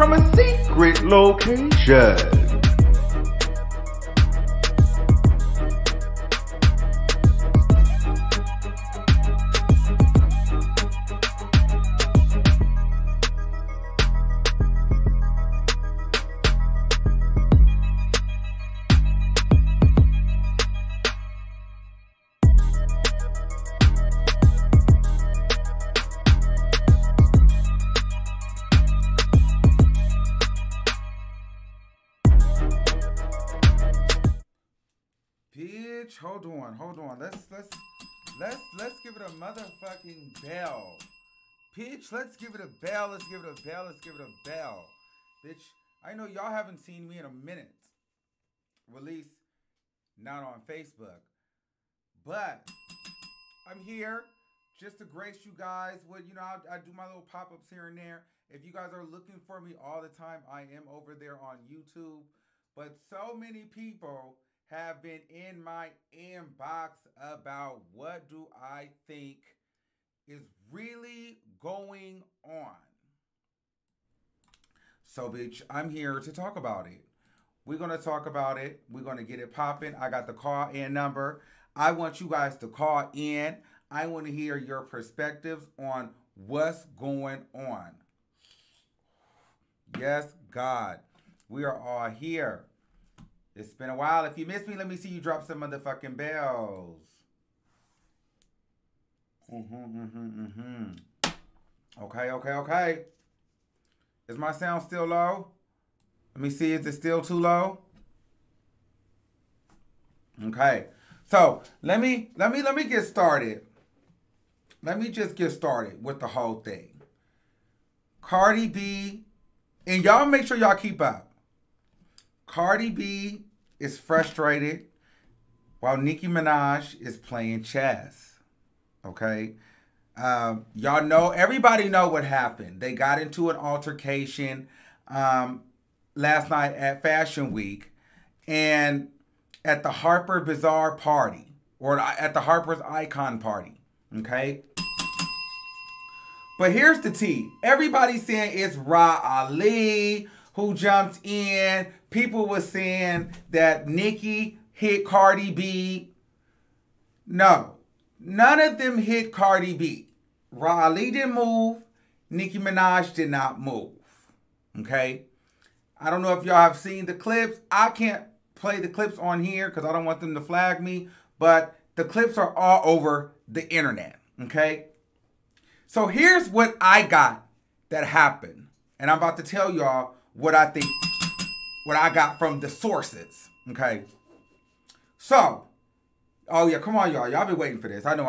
from a secret location. Bitch, hold on. Let's give it a motherfucking bell. Bitch, let's give it a bell. Let's give it a bell. Bitch, I know y'all haven't seen me in a minute. At least not on Facebook. But I'm here just to grace you guys with, I do my little pop-ups here and there. If you guys are looking for me all the time, I am over there on YouTube. But so many people have been in my inbox about what do I think is really going on. So, bitch, I'm here to talk about it. We're going to talk about it. We're going to get it popping. I got the call-in number. I want you guys to call in. I want to hear your perspectives on what's going on. Yes, God. We are all here. It's been a while. If you missed me, let me see you drop some motherfucking bells. Okay. Is my sound still low? Let me see. Is it still too low? Okay. So let me get started. Let me just get started with the whole thing. Cardi B, and y'all make sure y'all keep up. Cardi B is frustrated while Nicki Minaj is playing chess. Okay? Y'all know, everybody know what happened. They got into an altercation last night at Fashion Week and at the Harper Bazaar party, or at the Harper's Icon party. Okay? But here's the tea. Everybody's saying it's Ra Ali who jumped in. People were saying that Nicki hit Cardi B. No, none of them hit Cardi B. Ra Ali didn't move. Nicki Minaj did not move. Okay? I don't know if y'all have seen the clips. I can't play the clips on here because I don't want them to flag me. But the clips are all over the internet. Okay? So here's what I got that happened. And I'm about to tell y'all what I think, what I got from the sources, okay? So, oh yeah, come on, y'all. Y'all been waiting for this. I know.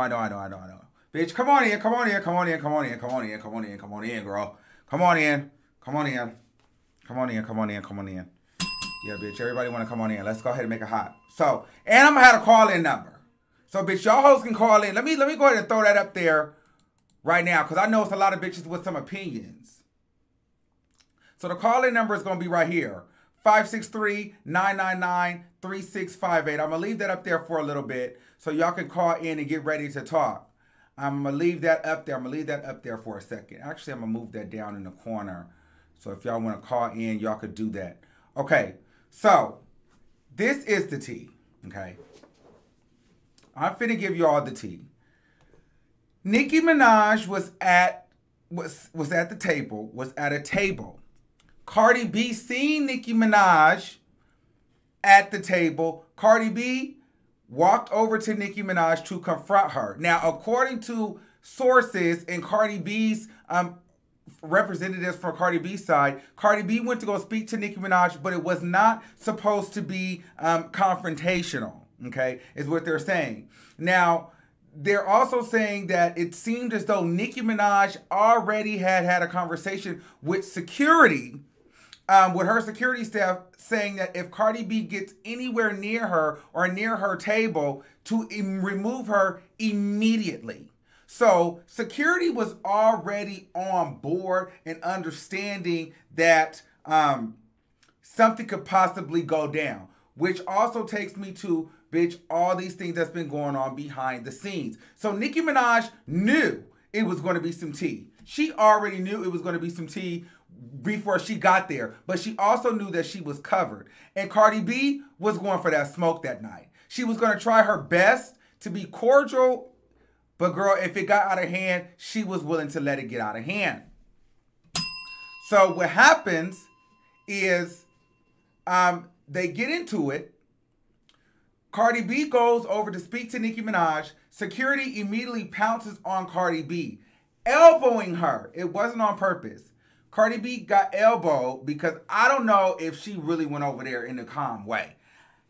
Bitch, come on in, girl. Come on in. Yeah, bitch, everybody want to come on in. Let's go ahead and make it hot. So, and I'm going to have a call-in number. So, bitch, y'all hoes can call in. Let me go ahead and throw that up there right now, because I know it's a lot of bitches with some opinions. So the call-in number is going to be right here. 563-999-3658. I'm going to leave that up there for a little bit so y'all can call in and get ready to talk. I'm going to leave that up there. I'm going to leave that up there for a second. Actually, I'm going to move that down in the corner. So if y'all want to call in, y'all could do that. Okay. So this is the tea. Okay. I'm finna give you all the tea. Nicki Minaj was at a table. Cardi B seen Nicki Minaj at the table. Cardi B walked over to Nicki Minaj to confront her. Now, according to sources and Cardi B's representatives from Cardi B's side, Cardi B went to go speak to Nicki Minaj, but it was not supposed to be confrontational, okay, is what they're saying. Now, they're also saying that it seemed as though Nicki Minaj already had a conversation with security, with her security staff, saying that if Cardi B gets anywhere near her or near her table, to remove her immediately. So security was already on board and understanding that something could possibly go down, which also takes me to, bitch, all these things that's been going on behind the scenes. So Nicki Minaj knew it was going to be some tea. She already knew it was going to be some tea before she got there, but she also knew that she was covered. And Cardi B was going for that smoke that night. She was going to try her best to be cordial, but girl, if it got out of hand, she was willing to let it get out of hand. So what happens is they get into it. Cardi B goes over to speak to Nicki Minaj. Security immediately pounces on Cardi B, elbowing her. It wasn't on purpose. Cardi B got elbowed because I don't know if she really went over there in a calm way.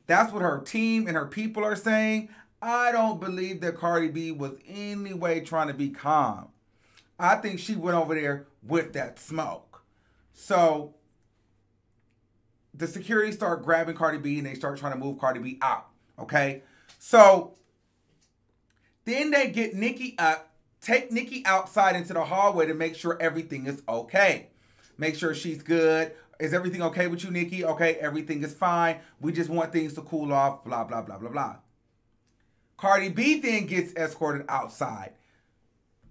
That's what her team and her people are saying. I don't believe that Cardi B was in any way trying to be calm. I think she went over there with that smoke. So the security start grabbing Cardi B and they start trying to move Cardi B out. Okay? So then they get Nicki up, take Nicki outside into the hallway to make sure everything is okay. Make sure she's good. Is everything okay with you, Nicki? Okay, everything is fine. We just want things to cool off, blah, blah, blah, blah, blah. Cardi B then gets escorted outside.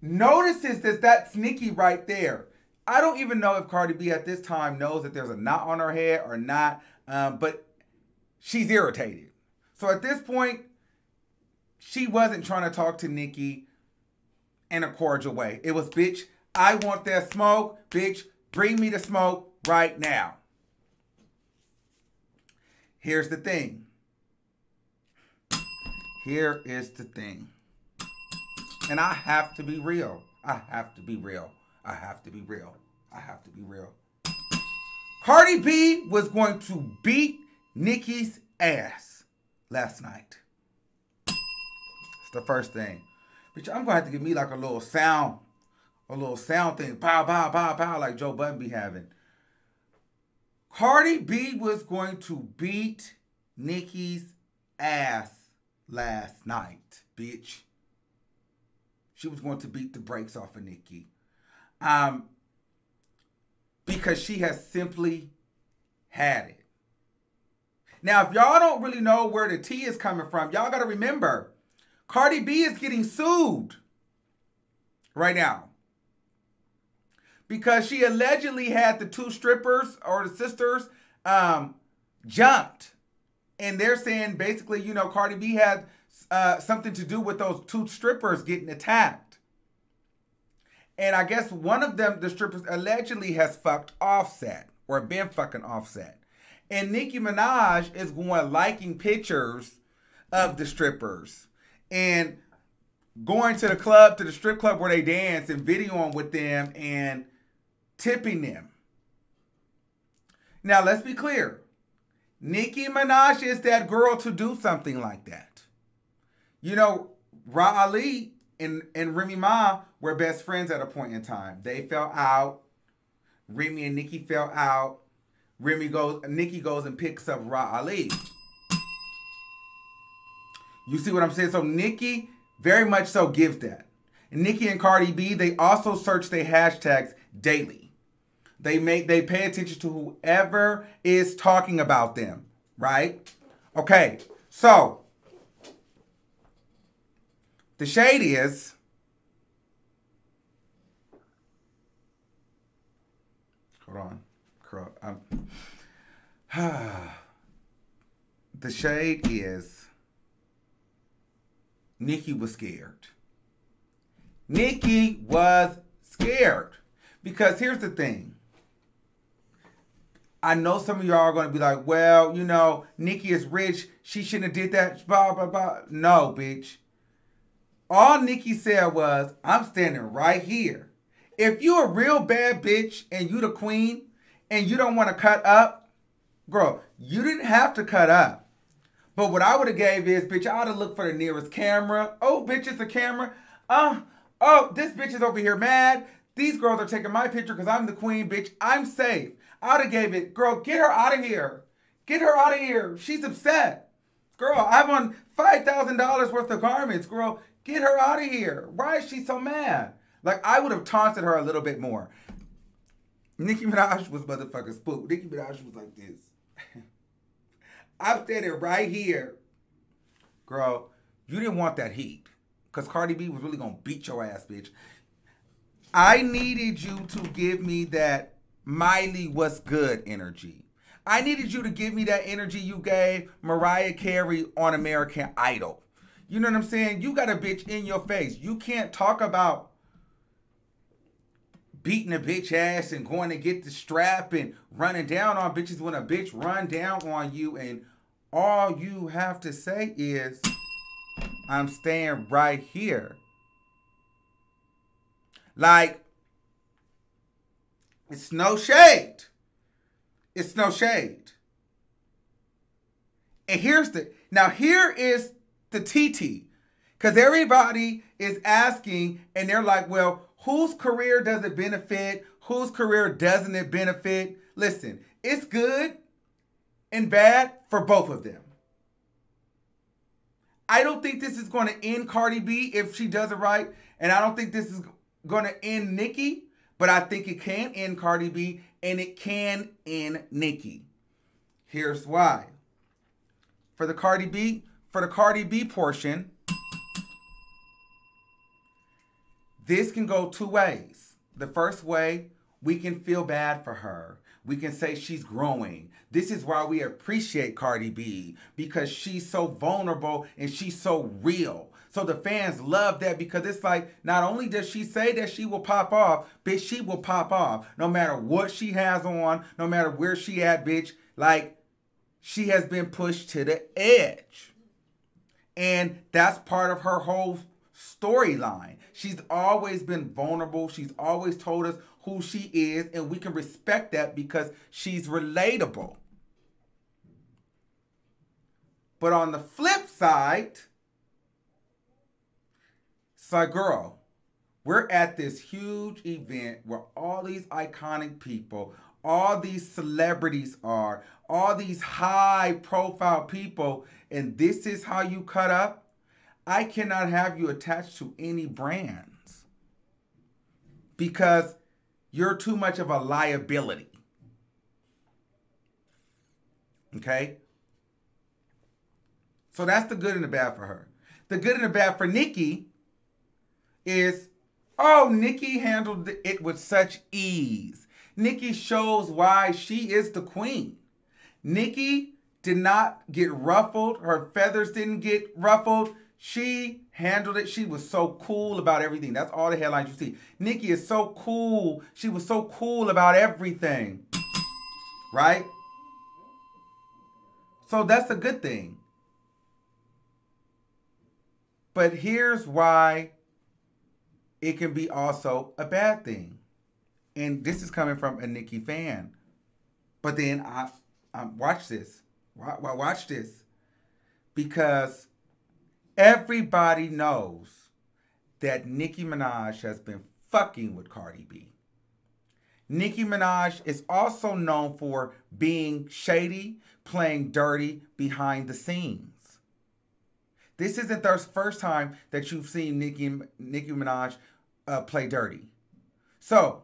Notices that that's Nicki right there. I don't even know if Cardi B at this time knows that there's a knot on her head or not, but she's irritated. So at this point, she wasn't trying to talk to Nicki in a cordial way. It was, bitch, I want that smoke. Bitch, bring me the smoke right now. Here's the thing. Here is the thing. And I have to be real. I have to be real. I have to be real. I have to be real. Cardi B was going to beat Nicki's ass last night. It's the first thing. Bitch, I'm going to have to give me like a little sound thing. Pow, pow, pow, pow, like Joe Budden be having. Cardi B was going to beat Nicki's ass last night, bitch. She was going to beat the brakes off of Nicki. Because she has simply had it. Now, if y'all don't really know where the tea is coming from, y'all got to remember, Cardi B is getting sued right now. Because she allegedly had the two strippers or the sisters jumped. And they're saying basically, you know, Cardi B had something to do with those two strippers getting attacked. And I guess one of them, the strippers, allegedly has fucked Offset or been fucking Offset. And Nicki Minaj is going liking pictures of the strippers and going to the club, to the strip club where they dance and videoing with them and tipping them. Now, let's be clear. Nicki Minaj is that girl to do something like that. You know, Ra Ali and Remy Ma were best friends at a point in time. They fell out. Remy and Nicki fell out. Nicki goes and picks up Ra Ali. You see what I'm saying? So Nicki very much so gives that. And Nicki and Cardi B, they also search their hashtags daily. They pay attention to whoever is talking about them, right? Okay, so the shade is hold on, curl. The shade is Nicki was scared. Nicki was scared because here's the thing. I know some of y'all are going to be like, well, you know, Nicki is rich. She shouldn't have did that. Blah, blah, blah. No, bitch. All Nicki said was, I'm standing right here. If you a real bad bitch and you the queen and you don't want to cut up, girl, you didn't have to cut up. But what I would have gave is, bitch, I ought to look for the nearest camera. Oh, bitch, it's a camera. Oh, this bitch is over here mad. These girls are taking my picture because I'm the queen, bitch. I'm safe. I would have gave it, girl, get her out of here. Get her out of here. She's upset. Girl, I've on $5,000 worth of garments. Girl, get her out of here. Why is she so mad? Like, I would have taunted her a little bit more. Nicki Minaj was motherfucking spooked. Nicki Minaj was like this. I'm standing right here. Girl, you didn't want that heat. Because Cardi B was really going to beat your ass, bitch. I needed you to give me that Miley what's good energy. I needed you to give me that energy you gave Mariah Carey on American Idol. You know what I'm saying? You got a bitch in your face. You can't talk about beating a bitch ass and going to get the strap and running down on bitches when a bitch run down on you and all you have to say is, I'm staying right here. Like, it's no shade. It's no shade. And here is the TT. Because everybody is asking and they're like, well, whose career does it benefit? Whose career doesn't it benefit? Listen, it's good and bad for both of them. I don't think this is going to end Cardi B if she does it right. And I don't think this is going to end Nicki. But I think it can end Cardi B and it can end Nicki. Here's why. For the Cardi B portion, this can go two ways. The first way, we can feel bad for her. We can say she's growing. This is why we appreciate Cardi B, because she's so vulnerable and she's so real. So the fans love that because it's like, not only does she say that she will pop off, bitch, she will pop off. No matter what she has on, no matter where she at, bitch. Like, she has been pushed to the edge. And that's part of her whole storyline. She's always been vulnerable. She's always told us who she is, and we can respect that because she's relatable. But on the flip side, it's like, girl, we're at this huge event where all these iconic people, all these celebrities are, all these high profile people, and this is how you cut up? I cannot have you attached to any brands because you're too much of a liability. Okay? So that's the good and the bad for her. The good and the bad for Nicki is, oh, Nicki handled it with such ease. Nicki shows why she is the queen. Nicki did not get ruffled. Her feathers didn't get ruffled. She handled it. She was so cool about everything. That's all the headlines you see. Nicki is so cool. She was so cool about everything. Right? So that's a good thing. But here's why it can be also a bad thing. And this is coming from a Nicki fan. But then I watch this. Watch this. Because everybody knows that Nicki Minaj has been fucking with Cardi B. Nicki Minaj is also known for being shady, playing dirty behind the scenes. This isn't the first time that you've seen Nicki Minaj play dirty. So,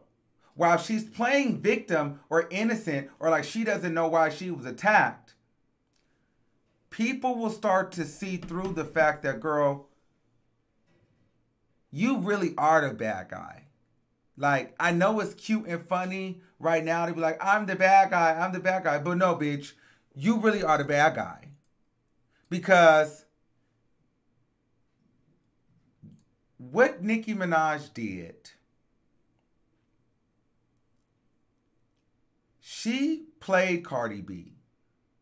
while she's playing victim or innocent or like she doesn't know why she was attacked, people will start to see through the fact that, girl, you really are the bad guy. Like, I know it's cute and funny right now to be like, I'm the bad guy, I'm the bad guy. But no, bitch, you really are the bad guy. Because what Nicki Minaj did, she played Cardi B.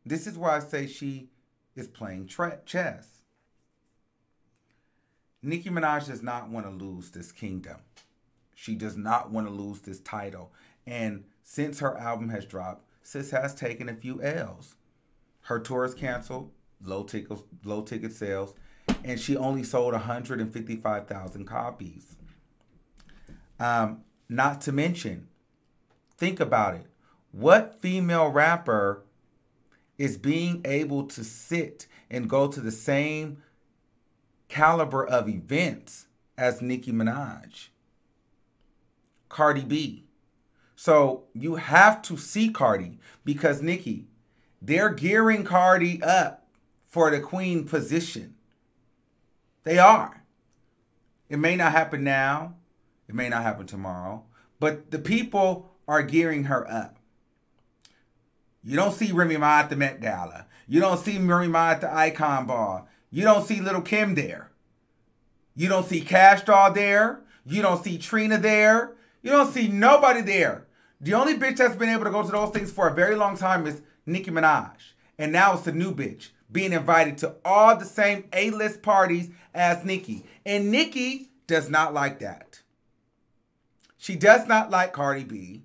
This is why I say she is playing chess. Nicki Minaj does not want to lose this kingdom. She does not want to lose this title. And since her album has dropped, sis has taken a few L's. Her tour is canceled, low ticket sales, and she only sold 155,000 copies. Not to mention, think about it. What female rapper is being able to sit and go to the same caliber of events as Nicki Minaj? Cardi B. So you have to see Cardi because Nicki, they're gearing Cardi up for the queen position. They are. It may not happen now. It may not happen tomorrow. But the people are gearing her up. You don't see Remy Ma at the Met Gala. You don't see Remy Ma at the Icon Ball. You don't see Little Kim there. You don't see Cash Doll there. You don't see Trina there. You don't see nobody there. The only bitch that's been able to go to those things for a very long time is Nicki Minaj. And now it's the new bitch being invited to all the same A-list parties as Nicki. And Nicki does not like that. She does not like Cardi B.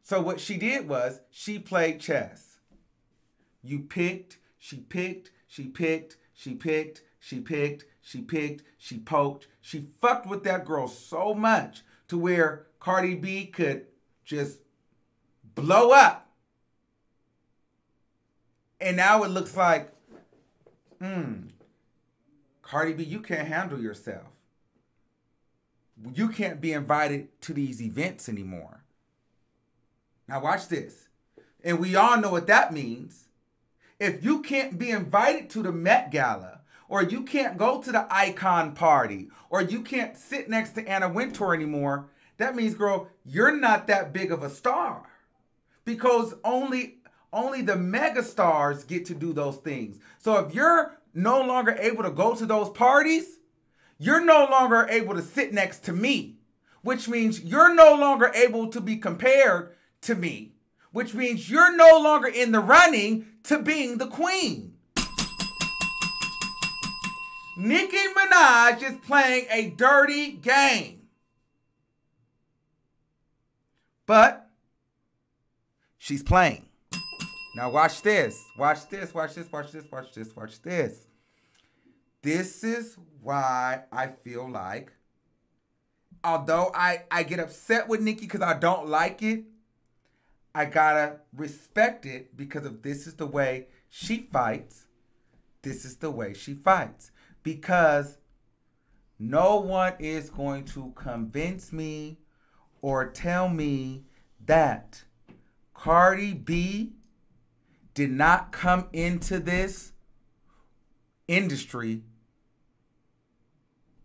So what she did was she played chess. You picked, she picked, she picked, she picked, she picked, she picked, she poked. She fucked with that girl so much to where Cardi B could just blow up. And now it looks like, Cardi B, you can't handle yourself. You can't be invited to these events anymore. Now watch this. And we all know what that means. If you can't be invited to the Met Gala, or you can't go to the Icon party, or you can't sit next to Anna Wintour anymore, that means, girl, you're not that big of a star. Because only the mega stars get to do those things. So if you're no longer able to go to those parties, you're no longer able to sit next to me, which means you're no longer able to be compared to me, which means you're no longer in the running to being the queen. Nicki Minaj is playing a dirty game. But she's playing. Now watch this. Watch this, watch this, watch this, watch this, watch this. This is why I feel like, although I get upset with Nicki because I don't like it, I gotta respect it because of this is the way she fights. This is the way she fights. Because no one is going to convince me or tell me that Cardi B did not come into this industry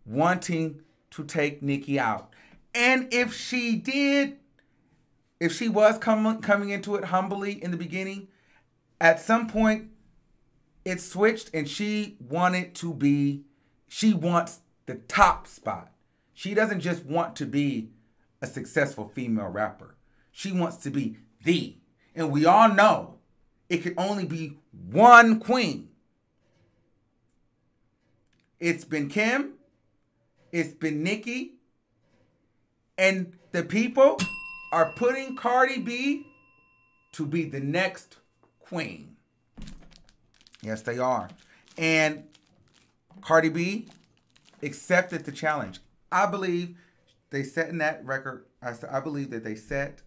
wanting to take Nicki out. And if she did, if she was coming into it humbly in the beginning, at some point it switched and she wants the top spot. She doesn't just want to be a successful female rapper. She wants to be the. And we all know it can only be one queen. It's been Kim. It's been Nicki. And the people are putting Cardi B to be the next queen. Yes, they are. And Cardi B accepted the challenge. I believe they set in that record. I believe that they set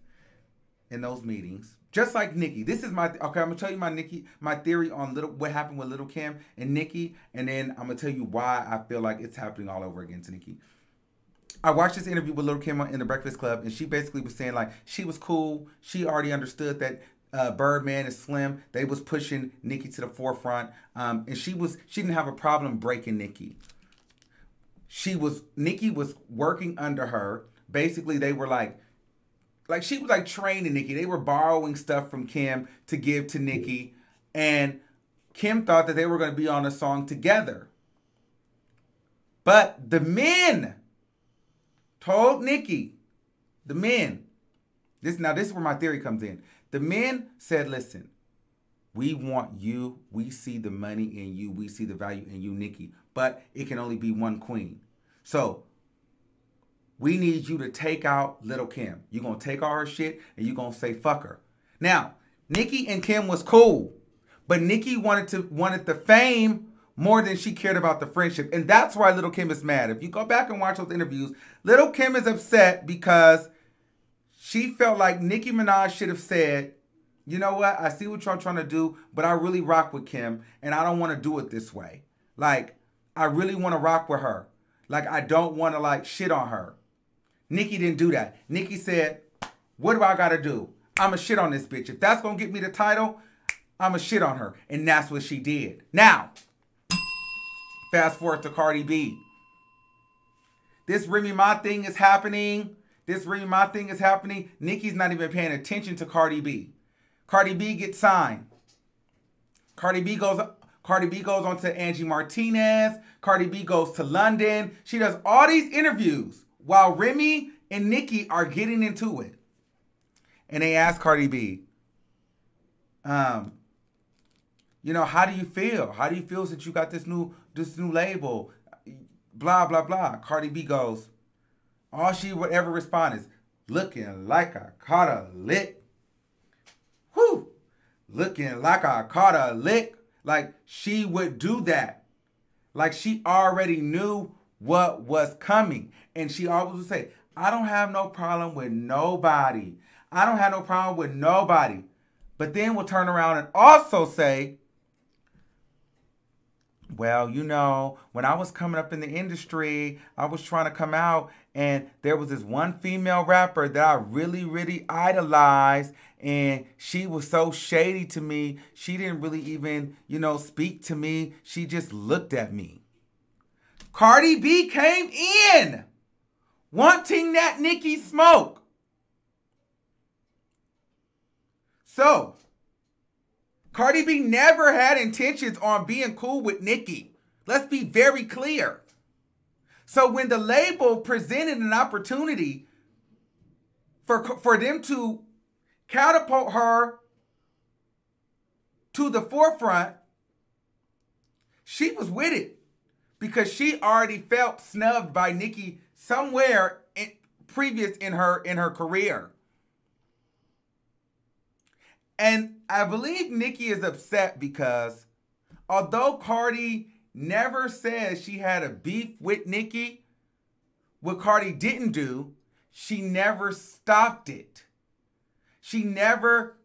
in those meetings. Just like Nicki. This is my, okay, I'm going to tell you my theory on what happened with Little Kim and Nicki. And then I'm going to tell you why I feel like it's happening all over again to Nicki. I watched this interview with Little Kim in the Breakfast Club, and she basically was saying like she was cool. She already understood that Birdman and Slim, they was pushing Nicki to the forefront. And she didn't have a problem breaking Nicki. Nicki was working under her. Basically, they were like she was like training Nicki. They were borrowing stuff from Kim to give to Nicki. And Kim thought that they were going to be on a song together. But the men told Nicki, this is where my theory comes in. The men said, listen, we want you. We see the money in you. We see the value in you, Nicki. But it can only be one queen. So we need you to take out Little Kim. You're going to take all her shit and you're going to say fuck her. Now, Nicki and Kim was cool. But Nicki wanted the fame more than she cared about the friendship. And that's why Little Kim is mad. If you go back and watch those interviews, Little Kim is upset because she felt like Nicki Minaj should have said, you know what? I see what y'all trying to do, but I really rock with Kim, and I don't want to do it this way. Like, I really want to rock with her. Like, I don't want to, like, shit on her. Nicki didn't do that. Nicki said, what do I got to do? I'm going to shit on this bitch. If that's going to get me the title, I'm going to shit on her. And that's what she did. Now, fast forward to Cardi B. This Remy Ma thing is happening. Nicki's not even paying attention to Cardi B. Cardi B gets signed. Cardi B goes on to Angie Martinez. Cardi B goes to London. She does all these interviews while Remy and Nicki are getting into it. And they ask Cardi B, how do you feel? How do you feel since you got this new label? Blah, blah, blah. Cardi B goes, all she would ever respond is, looking like I caught a lick. Whew. Looking like I caught a lick. Like she would do that. Like she already knew what was coming. And she always would say, I don't have no problem with nobody. But then we'll turn around and also say, well, when I was coming up in the industry, I was trying to come out and there was this one female rapper that I really, really idolized and she was so shady to me. She didn't really even, speak to me. She just looked at me. Cardi B came in wanting that Nicki smoke. So, Cardi B never had intentions on being cool with Nicki. Let's be very clear. So when the label presented an opportunity for them to catapult her to the forefront, she was with it because she already felt snubbed by Nicki somewhere previous in her career. And I believe Nicki is upset because although Cardi never says she had a beef with Nicki, what Cardi didn't do, she never stopped it. She never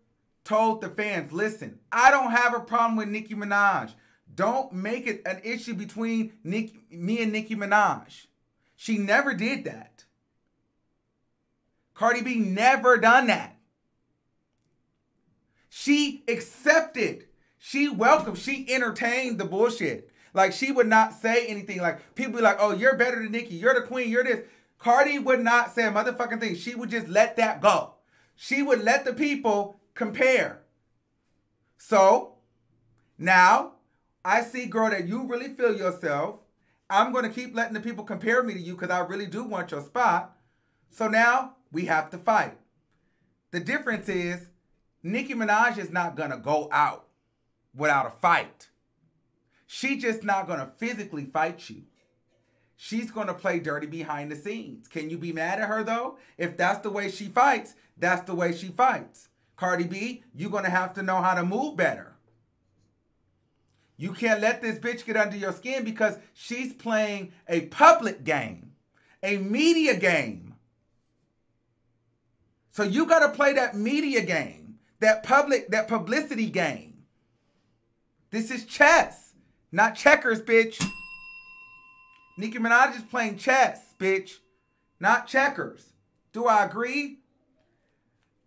told the fans, listen, I don't have a problem with Nicki Minaj. Don't make it an issue between me and Nicki Minaj. She never did that. Cardi B never done that. She accepted, she welcomed, she entertained the bullshit. Like she would not say anything. Like people be like, oh, you're better than Nicki. You're the queen. You're this. Cardi would not say a motherfucking thing. She would just let that go. She would let the people compare. So now I see, girl, that you really feel yourself. I'm going to keep letting the people compare me to you because I really do want your spot. So now we have to fight. The difference is Nicki Minaj is not going to go out without a fight. She's just not going to physically fight you. She's going to play dirty behind the scenes. Can you be mad at her, though? If that's the way she fights, that's the way she fights. Cardi B, you're going to have to know how to move better. You can't let this bitch get under your skin because she's playing a public game, a media game. So you got to play that media game. That publicity game. This is chess, not checkers, bitch. Nicki Minaj is playing chess, bitch, not checkers. Do I agree?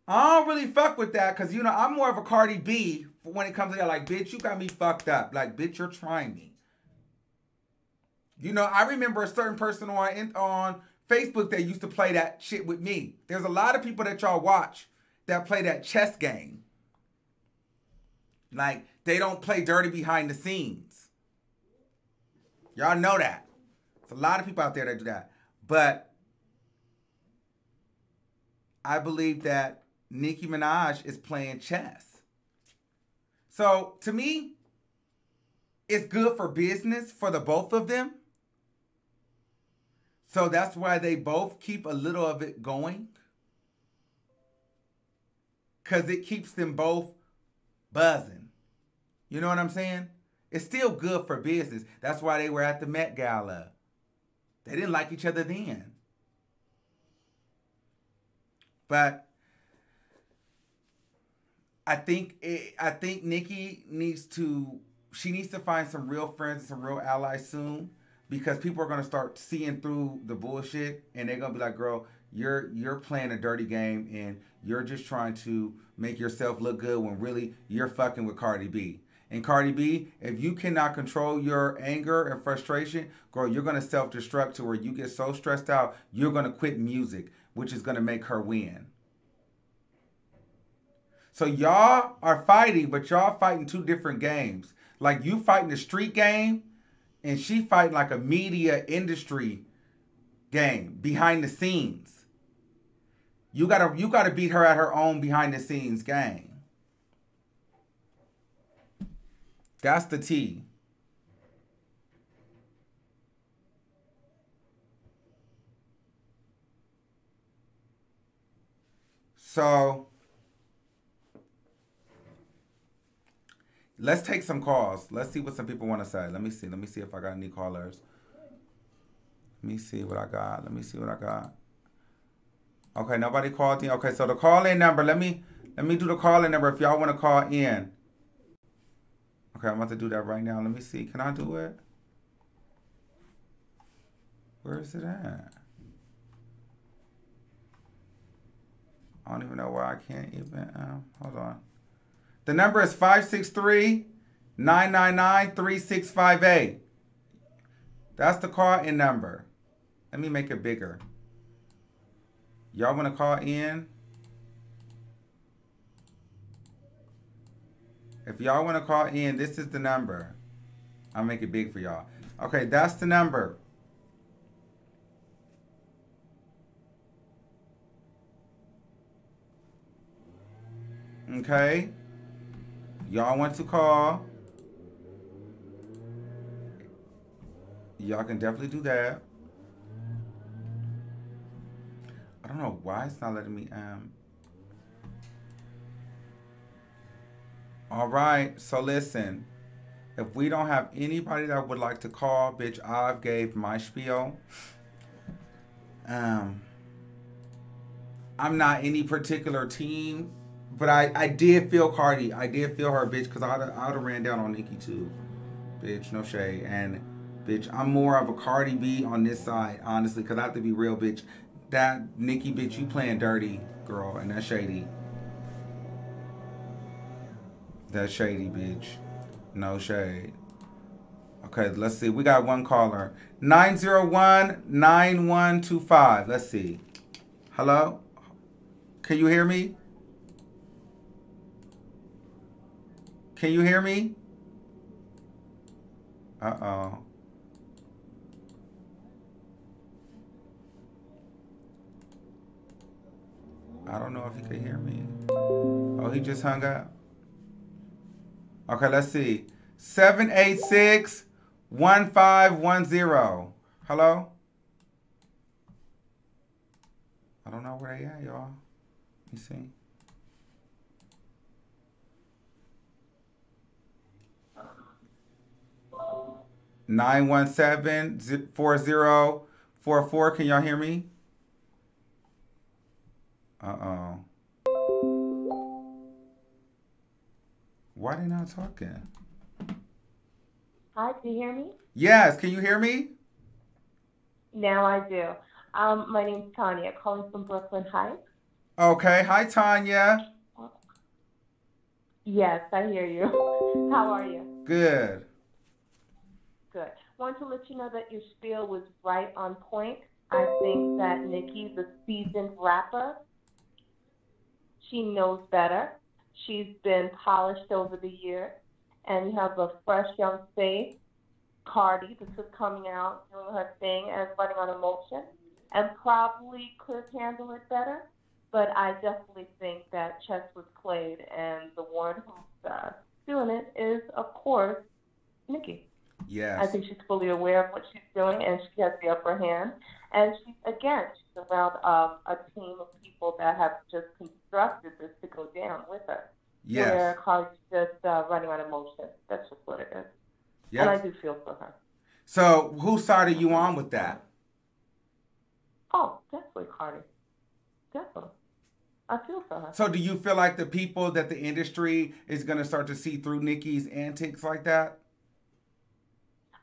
I don't really fuck with that because, I'm more of a Cardi B when it comes to that. Like, bitch, you got me fucked up. Like, bitch, you're trying me. I remember a certain person on Facebook that used to play that shit with me. There's a lot of people that y'all watch that play that chess game. Like, they don't play dirty behind the scenes. Y'all know that. There's a lot of people out there that do that. But I believe that Nicki Minaj is playing chess. So, to me, it's good for business for the both of them. So that's why they both keep a little of it going. Because it keeps them both buzzing. You know what I'm saying? It's still good for business. That's why they were at the Met Gala. They didn't like each other then. But I think Nicki needs to find some real friends and some real allies soon. Because people are going to start seeing through the bullshit. And they're going to be like, girl, you're playing a dirty game and you're just trying to make yourself look good when really you're fucking with Cardi B. And Cardi B, if you cannot control your anger and frustration, girl, you're going to self-destruct to where you get so stressed out, you're going to quit music, which is going to make her win. So y'all are fighting, but y'all fighting two different games. Like you fighting the street game, and she fighting like a media industry game behind the scenes. You gotta beat her at her own behind the scenes game. That's the T. So let's take some calls. Let's see what some people want to say. Let me see. Let me see if I got any callers. Let me see what I got. Let me see what I got. Okay, nobody called in. Okay, so the call-in number. Let me do the call-in number if y'all want to call in. Okay, I'm about to do that right now. Let me see. Can I do it? Where is it at? I don't even know why I can't even. Hold on. The number is 563-999-3658. That's the call-in number. Let me make it bigger. Y'all want to call in? If y'all want to call in, this is the number. I'll make it big for y'all. Okay, that's the number. Okay. Y'all want to call? Y'all can definitely do that. I don't know why it's not letting me All right, so listen. If we don't have anybody that would like to call, bitch, I've gave my spiel. I'm not any particular team, but I did feel Cardi. I did feel her, bitch, because I would have ran down on Nicki too. Bitch, no shade. And, bitch, I'm more of a Cardi B on this side, honestly, because I have to be real, bitch. That Nicki, bitch, you playing dirty, girl, and that's shady. That's shady, bitch. No shade. Okay, let's see. We got one caller. 901-9125. Let's see. Hello? Can you hear me? Can you hear me? Uh-oh. I don't know if he can hear me. Oh, he just hung up. Okay, let's see. 786-1510. Hello? I don't know where they at, y'all. Let me see. Nine 917-4044. Can y'all hear me? Uh-oh. Why they not talking? Hi, can you hear me? Yes, can you hear me? Now I do. My name's Tanya, calling from Brooklyn Heights. Okay, hi Tanya. Yes, I hear you. How are you? Good. Good. Want to let you know that your spiel was right on point. I think that Nicki's a seasoned rapper. She knows better. She's been polished over the years. And you have a fresh young face, Cardi, this is coming out, doing her thing and running on emotion, and probably could handle it better. But I definitely think that chess was played, and the one who's doing it is, of course, Nicki. Yes. I think she's fully aware of what she's doing, and she has the upper hand. And she's around a team of people that have just constructed this to go down with her. Yes. Where Cardi's just running on emotion. That's just what it is. Yep. And I do feel for her. So, whose side are you on with that? Oh, definitely Cardi. Definitely. I feel for her. So, do you feel like the people that the industry is going to start to see through Nicki's antics like that?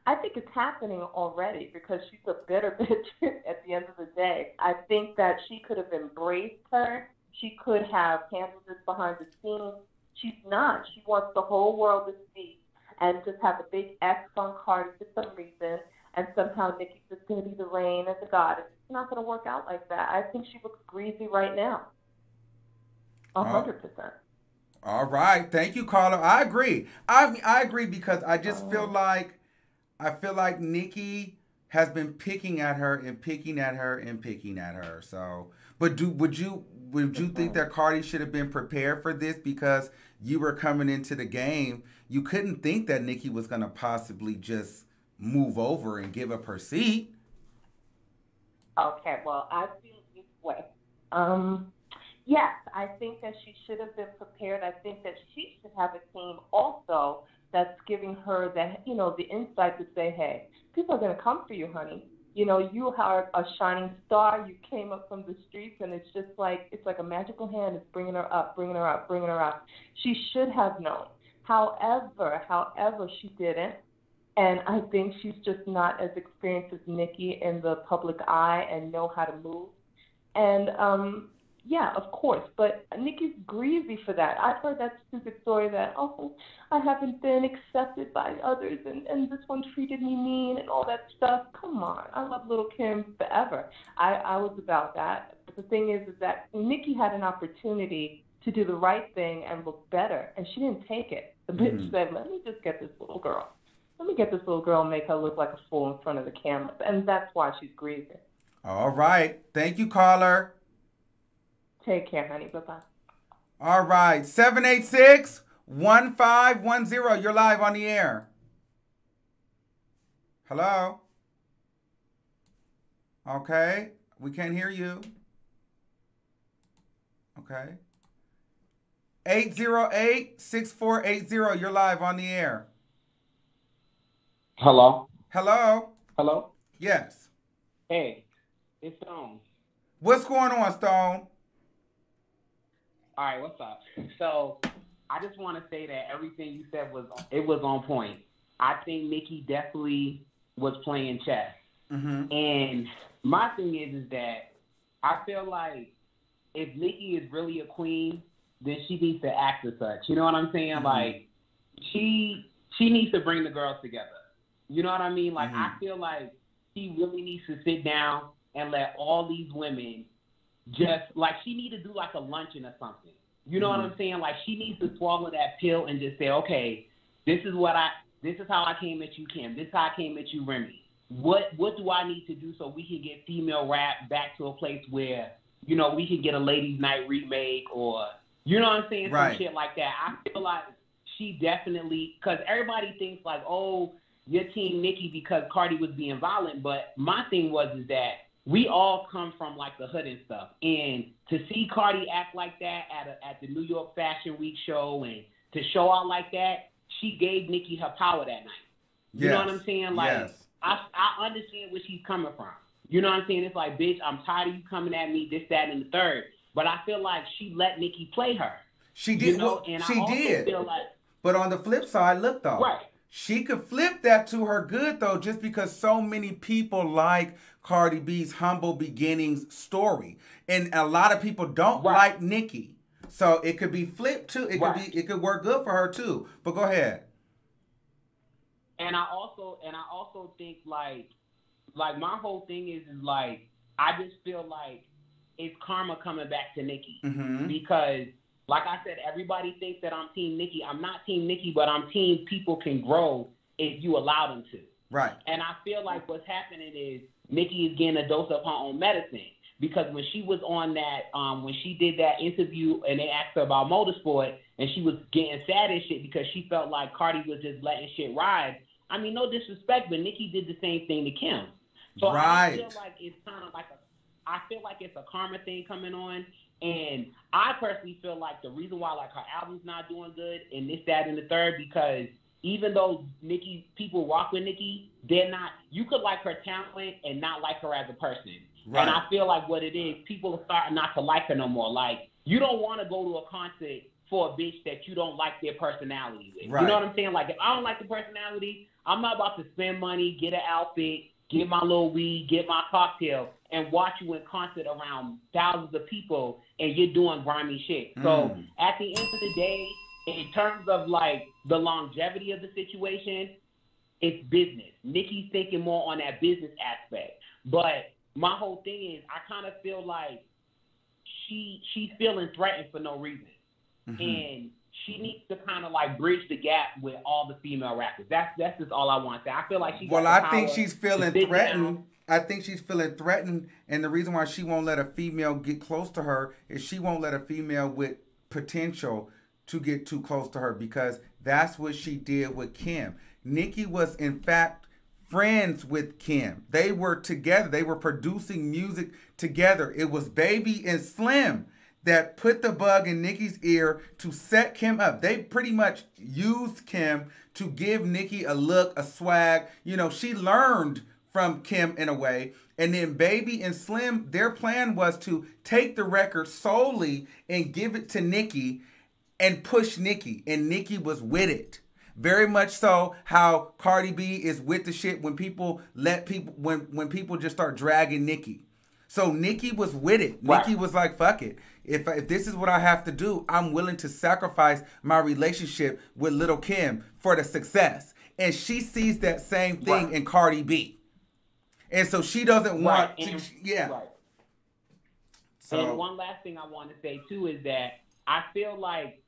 I think it's happening already because she's a bitter bitch at the end of the day. I think that she could have embraced her. She could have handled this behind the scenes. She's not. She wants the whole world to see and just have a big X on Cardi for some reason, and somehow Nicki's just going to be the reign as a goddess. It's not going to work out like that. I think she looks greasy right now. 100%. All right. Thank you, caller. I agree. I agree because I just feel like Nicki has been picking at her and picking at her and picking at her. So, but would you think that Cardi should have been prepared for this because you were coming into the game? You couldn't think that Nicki was going to possibly just move over and give up her seat. Okay, well, I feel this way. Yes, I think that she should have been prepared. I think that she should have a team also that's giving her the insight to say, hey, people are going to come for you, honey. You are a shining star. You came up from the streets, and it's like a magical hand. It's bringing her up, bringing her up, bringing her up. She should have known. However, she didn't. And I think she's just not as experienced as Nicki in the public eye and know how to move. And, yeah, of course. But Nicki's greasy for that. I've heard that stupid story that, I haven't been accepted by others and this one treated me mean and all that stuff. Come on. I love Lil' Kim forever. I was about that. But the thing is that Nicki had an opportunity to do the right thing and look better, and she didn't take it. The bitch said, let me just get this little girl. Let me get this little girl and make her look like a fool in front of the camera. And that's why she's greasy. All right. Thank you, caller. Take care, honey. Bye-bye. All right. 786-1510. You're live on the air. Hello? Okay. We can't hear you. Okay. 808-6480. You're live on the air. Hello? Hello? Hello? Yes. Hey, it's Stone. What's going on, Stone? All right, what's up? So, I just want to say that everything you said was on point. I think Nicki definitely was playing chess. Mm-hmm. And my thing is that I feel like if Nicki is really a queen, then she needs to act as such. You know what I'm saying? Mm-hmm. Like, she needs to bring the girls together. You know what I mean? Like, I feel like she really needs to sit down and let all these women just, like, she need to do, like, a luncheon or something. You know what I'm saying? Like, she needs to swallow that pill and just say, okay, this is how I came at you, Kim. This is how I came at you, Remy. What do I need to do so we can get female rap back to a place where, we can get a ladies' night remake or, you know what I'm saying? Right. Some shit like that. I feel like she definitely, because everybody thinks like, oh, you're Team Nicki because Cardi was being violent. But my thing is that we all come from like the hood and stuff. And to see Cardi act like that at the New York Fashion Week show and to show out like that, she gave Nicki her power that night. You know what I'm saying? Like, I understand where she's coming from. You know what I'm saying? It's like, bitch, I'm tired of you coming at me, this, that, and the third. But I feel like she let Nicki play her. She did. And she did. Feel like, but on the flip side, look though. Right. She could flip that to her good though, just because so many people like Cardi B's humble beginnings story, and a lot of people don't like Nicki. So it could be flipped too. It could work good for her too. But go ahead. And I also think like my whole thing is like I just feel like it's karma coming back to Nicki because. Like I said, everybody thinks that I'm Team Nicki. I'm not Team Nicki, but I'm Team people can grow if you allow them to. Right. And I feel like what's happening is Nicki is getting a dose of her own medicine because when she was on that, when she did that interview and they asked her about motorsport and she was getting sad and shit because she felt like Cardi was just letting shit ride. I mean, no disrespect, but Nicki did the same thing to Kim. So I feel like it's kind of like it's a karma thing coming on. And I personally feel like the reason why like her album's not doing good and this, that, and the third, because even though people rock with Nicki, they're not, you could like her talent and not like her as a person. Right. And I feel like what it is, people are starting not to like her no more. Like, you don't want to go to a concert for a bitch that you don't like their personality with. Right. You know what I'm saying? Like, if I don't like the personality, I'm not about to spend money, get an outfit, get my little weed, get my cocktail, and watch you in concert around thousands of people, and you're doing grimy shit. So at the end of the day, in terms of like the longevity of the situation, it's business. Nicki's thinking more on that business aspect. But my whole thing is, I kind of feel like she's feeling threatened for no reason. Mm-hmm. And she needs to kind of like bridge the gap with all the female rappers. That's just all I want to say. I feel like she. Well, I think she's feeling threatened. I think she's feeling threatened, and the reason why she won't let a female get close to her is she won't let a female with potential to get too close to her, because that's what she did with Kim. Nicki was, in fact, friends with Kim. They were together. They were producing music together. It was Baby and Slim that put the bug in Nicki's ear to set Kim up. They pretty much used Kim to give Nicki a look, a swag. You know, she learned from Kim in a way. And then Baby and Slim, their plan was to take the record solely and give it to Nicki and push Nicki. And Nicki was with it. Very much so how Cardi B is with the shit when people when people just start dragging Nicki. So Nicki was with it. Right. Nicki was like, fuck it. If this is what I have to do, I'm willing to sacrifice my relationship with Lil' Kim for the success. And she sees that same thing in Cardi B. And so she doesn't want to, Right. So, and one last thing I want to say too is that I feel like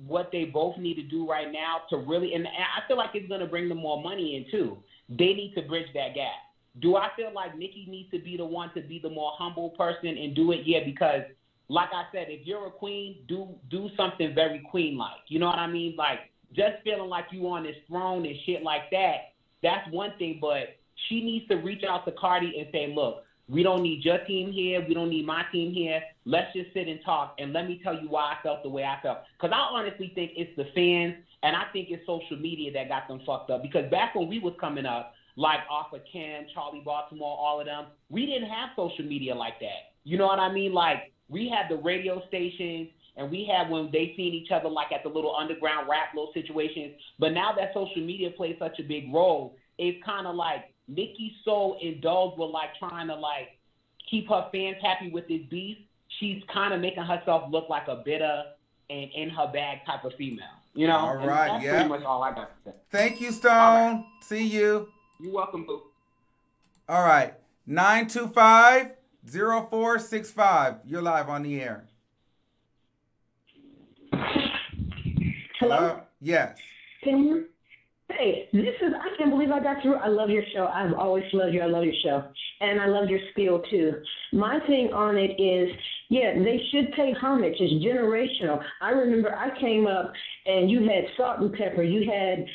what they both need to do right now to really, and I feel like it's going to bring them more money in too. They need to bridge that gap. Do I feel like Nicki needs to be the one to be the more humble person and do it? Yeah, because like I said, if you're a queen, do something very queen-like. You know what I mean? Like, just feeling like you on this throne and shit like that, that's one thing, but she needs to reach out to Cardi and say, look, we don't need your team here. We don't need my team here. Let's just sit and talk, and let me tell you why I felt the way I felt. Because I honestly think it's the fans, and I think it's social media that got them fucked up. Because back when we was coming up, like off of Kim, Charlie Baltimore, all of them, we didn't have social media like that. You know what I mean? Like, we had the radio stations, and we had when they seen each other like at the little underground rap little situations. But now that social media plays such a big role, it's kind of like Nicki's so indulged with like trying to like keep her fans happy with this beef. She's kind of making herself look like a bitter and in her bag type of female. You know? All right, that's pretty much all I got to say. Thank you, Stone. Right. See you. You're welcome, boo. All right. 925-0465. You're live on the air. Hello? Yes. Can you? Hey, I can't believe I got through. I love your show. I've always loved you. I love your show. And I love your spiel, too. My thing on it is, yeah, they should pay homage. It's generational. I remember I came up and you had Salt and Pepper. You had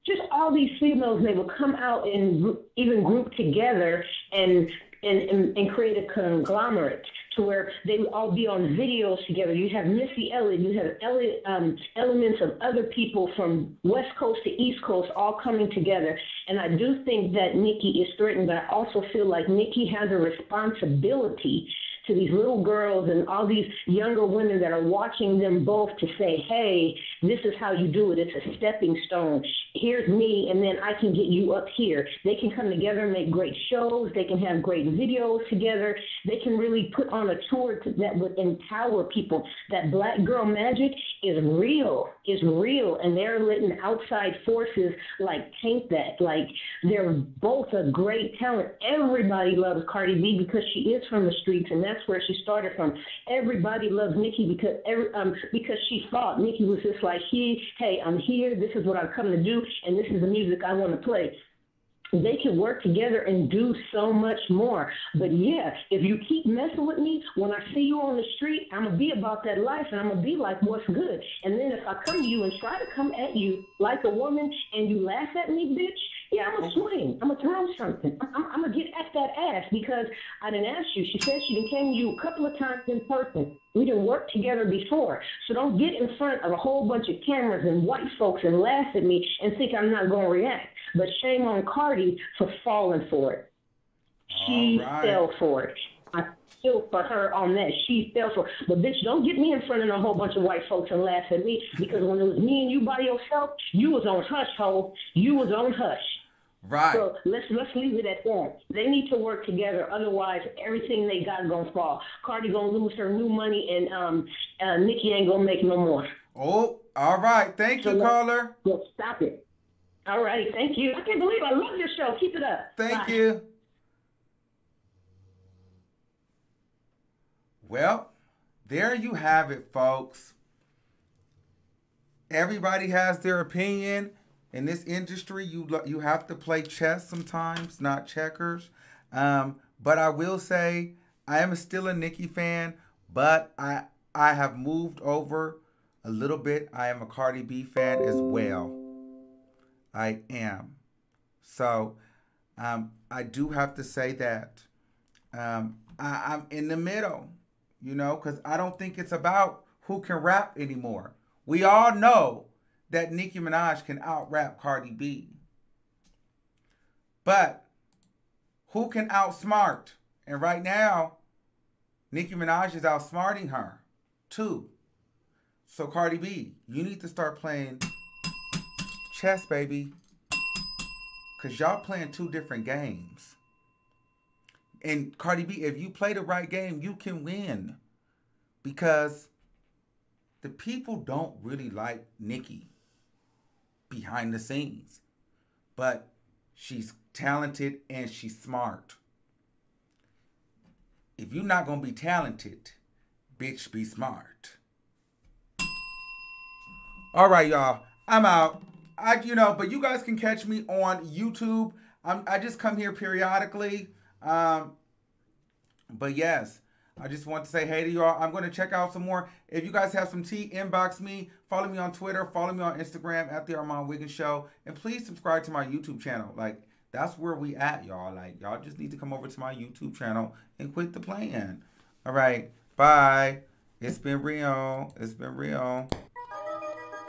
just all these females, and they would come out and even group together and create a conglomerate to where they would all be on videos together. You have Missy Elliott, you have elements of other people from West Coast to East Coast all coming together. And I do think that Nicki is threatened, but I also feel like Nicki has a responsibility to these little girls and all these younger women that are watching them both to say, hey, this is how you do it. It's a stepping stone. Here's me, and then I can get you up here. They can come together and make great shows. They can have great videos together. They can really put on a tour that would empower people. That black girl magic is real, and they're letting outside forces like taint that. Like, they're both a great talent. Everybody loves Cardi B because she is from the streets, and that's where she started from. Everybody loves Nicki because she fought. Nicki was just like, hey, I'm here. This is what I've come to do, and this is the music I want to play. They can work together and do so much more. But yeah, if you keep messing with me, when I see you on the street, I'm going to be about that life, and I'm going to be like, what's good? And then if I come to you and try to come at you like a woman and you laugh at me, bitch, yeah, I'm going to swing. I'm going to throw something. I'm going to get at that ass because I didn't ask you. She said she done came to you a couple of times in person. We didn't work together before. So don't get in front of a whole bunch of cameras and white folks and laugh at me and think I'm not going to react. But shame on Cardi for falling for it. She fell for it. I feel for her on that. She fell for it. But bitch, don't get me in front of a whole bunch of white folks and laugh at me, because when it was me and you by yourself, you was on hush, ho. You was on hush. Right. So let's leave it at that. They need to work together. Otherwise, everything they got gonna fall. Cardi gonna lose her new money, and Nicki ain't gonna make no more. Oh, All right. Thank you, caller. Well, stop it. All righty. Thank you. I can't believe I love your show. Keep it up. Thank Bye. you. Well, there you have it, folks. Everybody has their opinion. In this industry, you have to play chess sometimes, not checkers. But I will say I am still a Nicki fan, but I have moved over a little bit. I am a Cardi B fan as well. I am. So I do have to say that I'm in the middle, you know, because I don't think it's about who can rap anymore. We all know that Nicki Minaj can out-rap Cardi B. But who can outsmart? And right now, Nicki Minaj is outsmarting her, too. So Cardi B, you need to start playing chess, baby. Because y'all playing two different games. And Cardi B, if you play the right game, you can win. Because the people don't really like Nicki behind the scenes. But she's talented and she's smart. If you're not going to be talented, bitch, be smart. All right, y'all. I'm out. But you guys can catch me on YouTube. I just come here periodically. But yes, I just want to say hey to y'all. I'm going to check out some more. If you guys have some tea, inbox me. Follow me on Twitter. Follow me on Instagram at The Armand Wiggins Show. And please subscribe to my YouTube channel. Like, that's where we at, y'all. Like, y'all just need to come over to my YouTube channel and quit the playing. All right. Bye. It's been real. It's been real.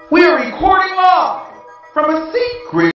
We're recording live from a secret